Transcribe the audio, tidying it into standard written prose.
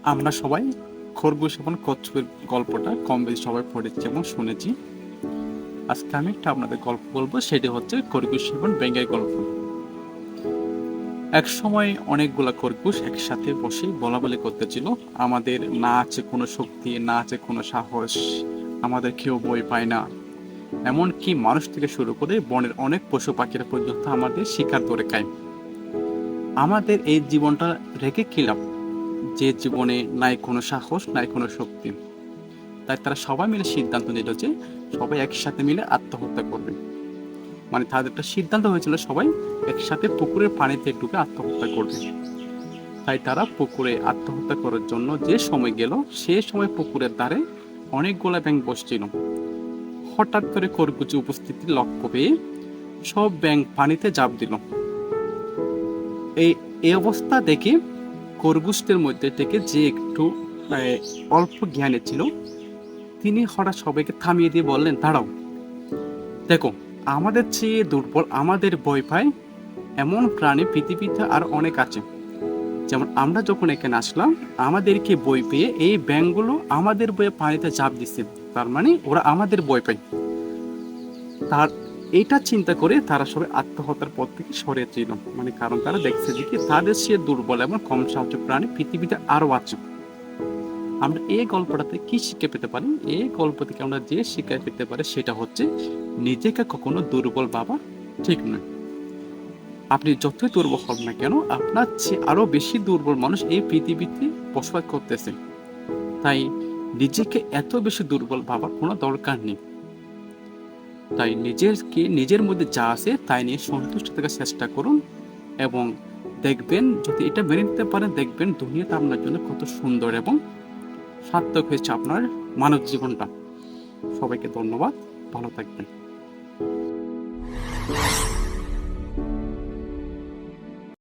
আমরা সবাই খরগোশ এবং কচ্ছপের গল্পটা কম বেশি সবাই পড়েছি এবং শুনেছি। আজকে আমি একটা আপনাদের গল্প বলবো, সেটি হচ্ছে খরগোশ এবং ব্যাঙের গল্প। এক সময় অনেকগুলা খরগোশ একসাথে বসে বলাবলি করতেছিল, আমাদের না আছে কোনো শক্তি, না আছে কোনো সাহস, আমাদের কেউ বই পায় না। এমনকি মানুষ থেকে শুরু করে বনের অনেক পশু পাখিরা পর্যন্ত আমাদের শিকার ধরে খায়। আমাদের এই জীবনটা রেখে কি লাভ, যে জীবনে নাই কোনো সাহস, নাই কোনো শক্তি। তাই তারা সবাই মিলে সিদ্ধান্ত নিল যে সবাই একসাথে মিলে আত্মহত্যা করবে। মানে তাদের একটা সিদ্ধান্ত হয়েছিল সবাই একসাথে পুকুরের পানিতে ডুবে আত্মহত্যা করবে। তাই তারা পুকুরে আত্মহত্যা করার জন্য যে সময় গেল, সে সময় পুকুরের ধারে অনেকগুলো ব্যাঙ বসছিল। হঠাৎ করে খরগোশের উপস্থিতি লক্ষ্য পেয়ে সব ব্যাঙ পানিতে ঝাঁপ দিল। এই এই অবস্থা দেখে খরগোশদের মধ্যে থেকে যে একটু অল্প জ্ঞানে ছিল, তিনি হঠাৎ সবাইকে থামিয়ে দিয়ে বললেন, দাঁড়াও, দেখো, আমাদের চেয়ে দুর্বল, আমাদের ভয় পায় এমন প্রাণী পৃথিবীতে আর অনেক আছে। যেমন আমরা যখন এখানে আসলাম, আমাদেরকে ভয় পেয়ে এই ব্যাঙগুলো আমাদের বয়ে পানিতে ঝাঁপ দিচ্ছে, তার মানে ওরা আমাদের ভয় পায়। তার এটা চিন্তা করে তারা সবাই আত্মহত্যার পথ থেকে সরেছিল। মানে কারণ তারা দেখছে যে কি তাদের চেয়ে দুর্বল এবং কম সাহায্য প্রাণী পৃথিবীতে আরো আছে। আমরা এই গল্পটাতে কি শিক্ষা পেতে পারি? এই গল্প থেকে আমরা যে শিক্ষা পেতে পারি সেটা হচ্ছে, নিজেকে কখনো দুর্বল ভাবা ঠিক নয়। আপনি যতই দুর্বল হন না কেন, আপনার চেয়ে আরো বেশি দুর্বল মানুষ এই পৃথিবীতে বসবাস করতেছে। তাই নিজেকে এত বেশি দুর্বল ভাবার কোনো দরকার নেই। তাই নিজের মধ্যে যা আছে তাই নিয়ে সন্তুষ্ট থাকার চেষ্টা করুন, এবং দেখবেন যদি এটা মেনে নিতে পারেন, দেখবেন দুনিয়াটা আপনার জন্য কত সুন্দর এবং সার্থক হয়েছে আপনার মানব জীবনটা। সবাইকে ধন্যবাদ, ভালো থাকবেন।